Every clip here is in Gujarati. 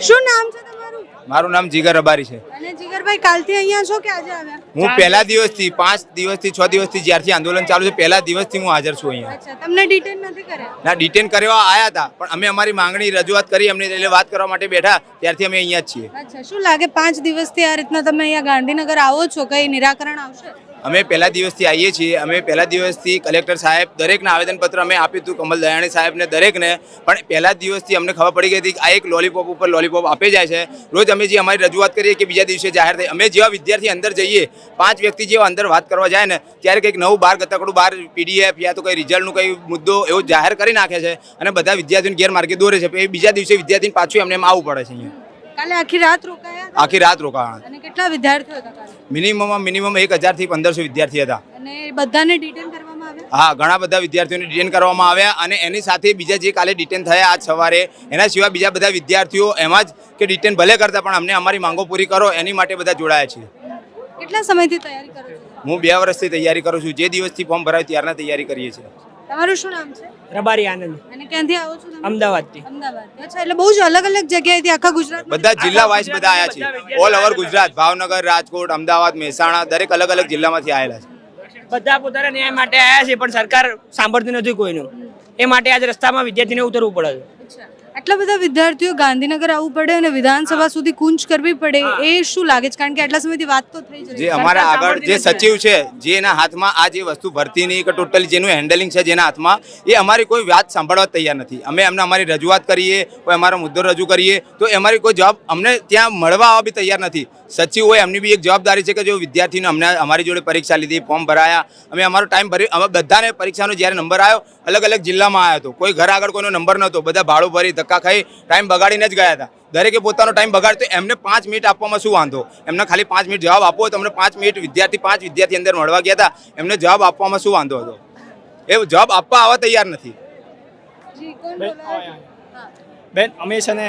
શું નામ છે તમારું? મારું નામ જીગર રબારી છે. અને જીગરભાઈ કાલથી અહીંયા છો કે આજે આવ્યા? હું પહેલા દિવસથી 5 દિવસથી 6 દિવસથી જ્યારથી આંદોલન ચાલુ છે પહેલા દિવસથી હું હાજર છું અહીંયા. અચ્છા, તમને ડિટેન નથી કર્યા? ના, ડિટેન કરવા આવ્યા હતા પણ અમે અમારી માંગણી રજૂઆત કરી અમને એટલે વાત કરવા માટે બેઠા ત્યારથી અમે અહીંયા જ છીએ. અચ્છા, શું લાગે 5 દિવસથી આ રીતના તમે અહીંયા ગાંધીનગર આવો છો, કઈ નિરાકરણ આવશે? અમે પહેલા દિવસથી આવીએ છીએ. અમે પહેલા દિવસથી કલેક્ટર સાહેબ દરેકને આવેદનપત્ર અમે આપ્યું હતું, કમલ દયાણી સાહેબને દરેકને. પણ પહેલા દિવસથી અમને ખબર પડી ગઈ હતી કે આ એક લોલીપોપ ઉપર લોલીપોપ આપે જાય છે. રોજ અમે જે અમારી રજૂઆત કરીએ કે બીજા દિવસે જાહેર થઈ. અમે જેવા વિદ્યાર્થી અંદર જઈએ 5 વ્યક્તિ જેવા અંદર વાત કરવા જાય ને ત્યારે કંઈક નવું બહાર ગતકડું બહાર PDF યા તો કંઈ રિઝલ્ટનું કંઈ મુદ્દો એવો જાહેર કરી નાખે છે અને બધા વિદ્યાર્થીઓને ગેરમાર્ગે દોરે છે. એ બીજા દિવસે વિદ્યાર્થીને પાછું એમને એમ આવવું પડે છે અહીંયા. કાલે આખી રાત રોકાયા હતા? આખી રાત રોકાણા. અને કેટલા વિદ્યાર્થીઓ હતા કાલે? મિનિમમ 1000 થી 1500 વિદ્યાર્થી હતા. અને બધાને ડિટેન કરવામાં આવ્યા? હા, ઘણા બધા વિદ્યાર્થીઓને ડિટેન કરવામાં આવ્યા અને એની સાથે બીજા જે કાલે ડિટેન થયા આજ સવારે એના સિવાય બીજા બધા વિદ્યાર્થીઓ એમાં જ કે ડિટેન ભલે કરતા પણ અમને અમારી માંગો પૂરી કરો એની માટે બધા જોડાયા છે. કેટલા સમયથી તૈયારી કરો છો? હું 2 વર્ષથી તૈયારી કરું છું. જે દિવસથી ફોર્મ ભરાયું ત્યારના તૈયારી કરીએ છીએ. તમારું શું નામ છે? રબારી આનંદ. અને ક્યાંથી આવો છો તમે? અમદાવાદથી. અમદાવાદ. અચ્છા, એટલે બહુ જ અલગ અલગ જગ્યાએથી આખા ગુજરાતમાં બધા જિલ્લા વાઇઝ બધા આવ્યા છે. ઓલ ઓવર ગુજરાત, ભાવનગર, રાજકોટ, અમદાવાદ, મહેસાણા દરેક અલગ અલગ જિલ્લામાંથી આવેલા છે. બધા પોતાના ન્યાય માટે આવ્યા છે પણ સરકાર સાંભળતી નથી કોઈનું. એ માટે આજ રસ્તામાં વિદ્યાર્થીને ઉતરવું પડે છે. અચ્છા, આટલા બધા વિદ્યાર્થીઓ ગાંધીનગર આવવું પડે અને વિધાનસભા સુધી કૂંચ કરવી પડે, એ શું લાગે છે? કારણ કે આટલા સમયથી વાત તો થઈ જ રહી જે છે. અમારા આગળ જે સચિવ છે જેના હાથમાં આ જે વસ્તુ ભરતીની કે ટોટલી જેનું હેન્ડલિંગ છે જેના હાથમાં, એ અમારી કોઈ વાત સાંભળવા તૈયાર નથી. અમે એમને અમારી રજૂઆત કરીએ, કોઈ અમારો મુદ્દો રજૂ કરીએ તો અમારી કોઈ જવાબ અમને ત્યાં મળવા આવવા બી તૈયાર નથી. સચિવ હોય એમની બી એક જવાબદારી છે કે જો વિદ્યાર્થીને અમને અમારી જોડે પરીક્ષા લીધી, ફોર્મ ભરાયા, અમે અમારો ટાઈમ ભર્યો. અમે બધાને પરીક્ષાનો જ્યારે નંબર આવ્યો અલગ અલગ જિલ્લામાં આવ્યો હતો. કોઈ ઘર આગળ કોઈનો નંબર નહોતો. બધા ભાડું ભરી ધક્કા ખાઈ ટાઈમ બગાડીને જ ગયા હતા. દરેકે પોતાનો ટાઈમ બગાડતો. એમને 5 મિનિટ આપવામાં શું વાંધો? એમને ખાલી 5 મિનિટ જવાબ આપવો તો અમને 5 મિનિટ વિદ્યાર્થી અંદર મળવા ગયા હતા. એમને જવાબ આપવામાં શું વાંધો હતો? એ જવાબ આપવા આવવા તૈયાર નથી. જી, કોણ બોલાવે? હા. બેન, અમે છે ને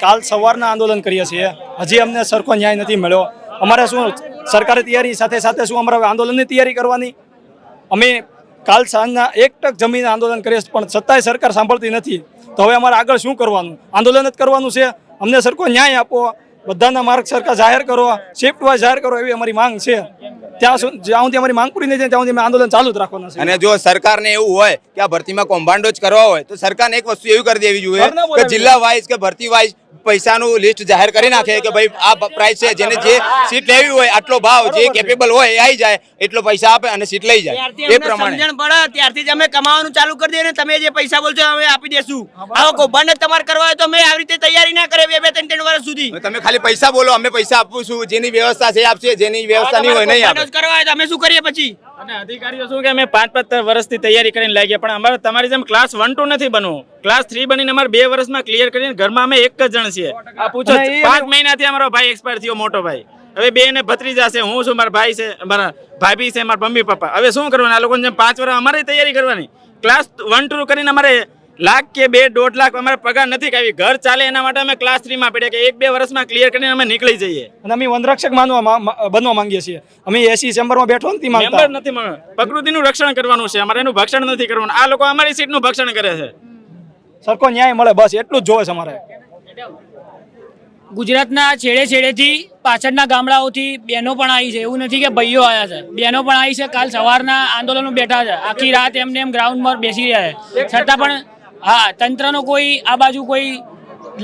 કાલ સવારના આંદોલન કરીએ છીએ. હજી અમને સરખો ન્યાય નથી મળ્યો. અમારે શું સરકારી તૈયારી સાથે સાથે શું અમારે આંદોલનની તૈયારી કરવાની? અમે કાલ સાંજના 1 ટક જમીને આંદોલન કરીએ પણ છતાંય સરકાર સાંભળતી નથી. તો હવે અમારે આગળ શું કરવાનું? આંદોલન જ કરવાનું છે. અમને સરખો ન્યાય આપો, બધાના માર્ગ સરકાર જાહેર કરો, શિફ્ટ વાઇઝ જાહેર કરો, એવી અમારી માંગ છે. જ્યાં સુધી અમારી માંગ પૂરી નહીં થાય ત્યાં સુધી અમે આંદોલન ચાલુ જ રાખવાના છે. અને જો સરકારને એવું હોય કે આ ભરતીમાં કૌભાંડો જ કરવા હોય તો સરકારને એક વસ્તુ એવી કરી દેવી જોઈએ કે જિલ્લા વાઇઝ કે ભરતી વાઇઝ પૈસાનું લિસ્ટ જાહેર કરી નાખે કે ભાઈ આ પ્રાઇસ છે, જેને જે સીટ લેવી હોય આટલો ભાવ, જે કેપેબલ હોય એ આવી જાય, એટલો પૈસા આપે અને સીટ લઈ જાય. એ પ્રમાણે સમજણ પડે ત્યારથી જ અમે કમાવાનું ચાલુ કરી દઈએ ને તમે જે પૈસા બોલશો અમે આપી દેશું. આવો કૌભાંડ તમારે કરવા હોય તો અમે આવી રીતે તૈયારી ના કરે 2-3 વર્ષ સુધી. તમે ખાલી પૈસા બોલો, અમે પૈસા આપવું છું, જેની વ્યવસ્થા છે આપશે, જેની વ્યવસ્થા નહીં હોય નહીં આપે. કરવા હોય તો અમે શું કરીએ પછી? અને અધિકારીઓ શું કે અમે 5 વર્ષથી તૈયારી કરીને લાગ્યા પણ અમારે તમારી જેમ ક્લાસ 1-2 નથી બનવું. ક્લાસ 3 બનીને અમારે 2 વર્ષમાં ક્લિયર કરીને ઘરમાં અમે એક જ જણ છીએ. આ પૂછો 5 મહિનાથી અમારો ભાઈ એક્સપાયર થયો, મોટો ભાઈ. હવે 2 ને ભત્રીજા છે, હું છું, મારા ભાઈ છે, મારા ભાભી છે, મારા મમ્મી પપ્પા. હવે શું કરવાનું? આ લોકોને જેમ 5 વર્ષ અમારે તૈયારી કરવાની. ક્લાસ 1-2 કરીને અમારે લાખ કે 2-1.5 લાખ અમારે પગાર નથી કાવી. ઘર ચાલે એના માટે અમે ક્લાસ 3 માં પડ્યા કે 1-2 વર્ષમાં ક્લિયર કરીને અમે નીકળી જઈએ. અને અમે વનરક્ષક બનવા માંગીએ છીએ. અમે એસી ચેમ્બરમાં બેઠો નથી માંગતા. મેમ્બર નથી મળે. પ્રકૃતિનું રક્ષણ કરવાનું છે અમારે, એનું ભક્ષણ નથી કરવાનું. આ લોકો અમારી સીટનું ભક્ષણ કરે છે. સરખો ન્યાય મળે બસ એટલું જ જોવે છે અમારે. ગુજરાતના છેડે છેડેથી પાછળના ગામડાઓથી બહેનો પણ આવી છે. એવું નથી કે ભાઈઓ આવ્યા છે, બહેનો પણ આવી છે. કાલ સવારના આંદોલનો બેઠા છે, આખી રાત એમને એમ ગ્રાઉન્ડમાં બેસી રહ્યા છે. છતાં પણ હા, તંત્રનો કોઈ આ બાજુ કોઈ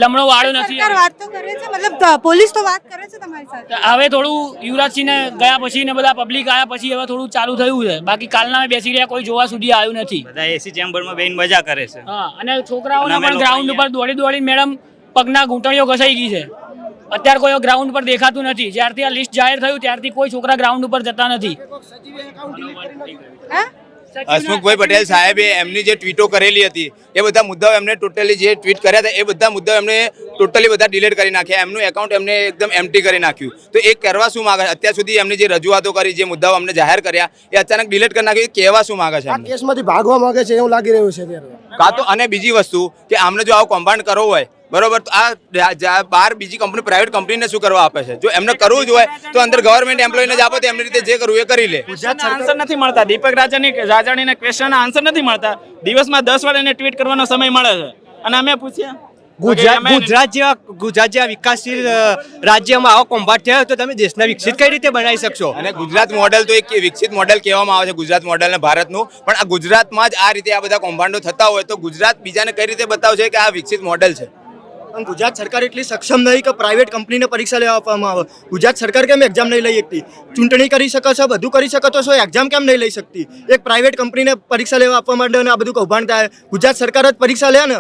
લમણો વાળો નથી. સરકાર વાત તો કરે છે, મતલબ પોલીસ તો વાત કરે છે તમારી સાથે. હવે થોડું યુવરાજસિંહને ગયા પછી ને બધા પબ્લિક આવ્યા પછી હવે થોડું ચાલુ થયું છે. બાકી કાલના બેસી રહ્યા કોઈ જોવા સુધી આવ્યું નથી. બધા એસી ચેમ્બરમાં બેન મજા કરે છે. હા, અને છોકરાઓને પણ ગ્રાઉન્ડ ઉપર દોડી મેડમ પગના ઘૂંટણીઓ ઘસાઈ ગઈ છે. અત્યારે કોઈ ગ્રાઉન્ડ પર દેખાતું નથી. જ્યારથી આ લિસ્ટ જાહેર થયું ત્યારથી કોઈ છોકરા ગ્રાઉન્ડ ઉપર જતા નથી. હા? હસમુખભાઈ પટેલ સાહેબે એમની જે ટ્વીટો કરેલી હતી એ બધા મુદ્દાઓ એમને ટોટલી જે ટ્વીટ કર્યા હતા એ બધા મુદ્દાઓ એમને ટોટલી બધા ડિલીટ કરી નાખ્યા. એમનું એકાઉન્ટ એમને એકદમ એમ્પ્ટી કરી નાખ્યું. તો એ કરવા શું માંગે? અત્યાર સુધી એમની જે રજૂઆતો કરી, જે મુદ્દાઓ અમને જાહેર કર્યા એ અચાનક ડિલીટ કરી નાખ્યું. કહેવા શું માંગે છે? કેસમાંથી ભાગવા માંગે છે એવું લાગી રહ્યું છે અત્યારે. કાં તો અને બીજી વસ્તુ કે આમને જો આવો કૌભાંડ કરવો હોય બરોબર તો આ બહાર બીજી કંપની, પ્રાઇવેટ કંપનીને શું કરવા આપે છે? જો એમને કરવું જ હોય તો અંદર ગવર્મેન્ટ એમ્પ્લોયને જ આપો તો એમની રીતે જે કરવું એ કરી લે. આન્સર નથી મળતા. દીપક રાજાણીના ક્વેશ્ચનના આન્સર નથી મળતા. દિવસમાં 10 વાર એને ટ્વીટ કરવાનો સમય મળે છે અને અમે પૂછ્યા ગુજરાત જેવા વિકાસશીલ રાજ્યમાં આવો કૌભાંડ થયો તો તમે દેશને વિકસિત કઈ રીતે બનાવી શકશો? અને ગુજરાત મોડેલ તો એક વિકસિત મોડેલ કહેવામાં આવે છે, ગુજરાત મોડેલ ને ભારતનું, પણ આ ગુજરાતમાં જ આ રીતે આ બધા કૌભાંડો થતા હોય તો ગુજરાત બીજાને કઈ રીતે બતાવશે કે આ વિકસિત મોડેલ છે? પણ ગુજરાત સરકાર એટલી સક્ષમ નહીં કે પ્રાઇવેટ કંપનીને પરીક્ષા લેવા આપવામાં આવે. ગુજરાત સરકાર કેમ એક્ઝામ નહીં લઈ શકતી? ચૂંટણી કરી શકો છો, બધું કરી શકો તો શું એક્ઝામ કેમ નહીં લઈ શકતી? એક પ્રાઇવેટ કંપનીને પરીક્ષા લેવા આપવા માટે અને આ બધું કૌભાંડ થાય. ગુજરાત સરકાર જ પરીક્ષા લે ને.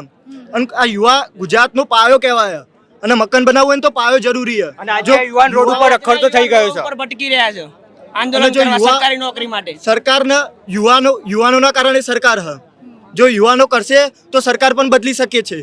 અને આ યુવા ગુજરાતનો પાયો કહેવાય અને મકાન બનાવવું હોય ને તો પાયો જરૂરી છે. અને આજે યુવાન રોડ ઉપર રખડતો થઈ ગયો છે. ઉપર ભટકી રહ્યા છે આંદોલન અને જો કરવા યુવા- સરકારી નોકરી માટે. સરકારના યુવાનોના કારણે સરકાર હ. જો યુવાનો કરશે તો સરકાર પણ બદલી શકે છે.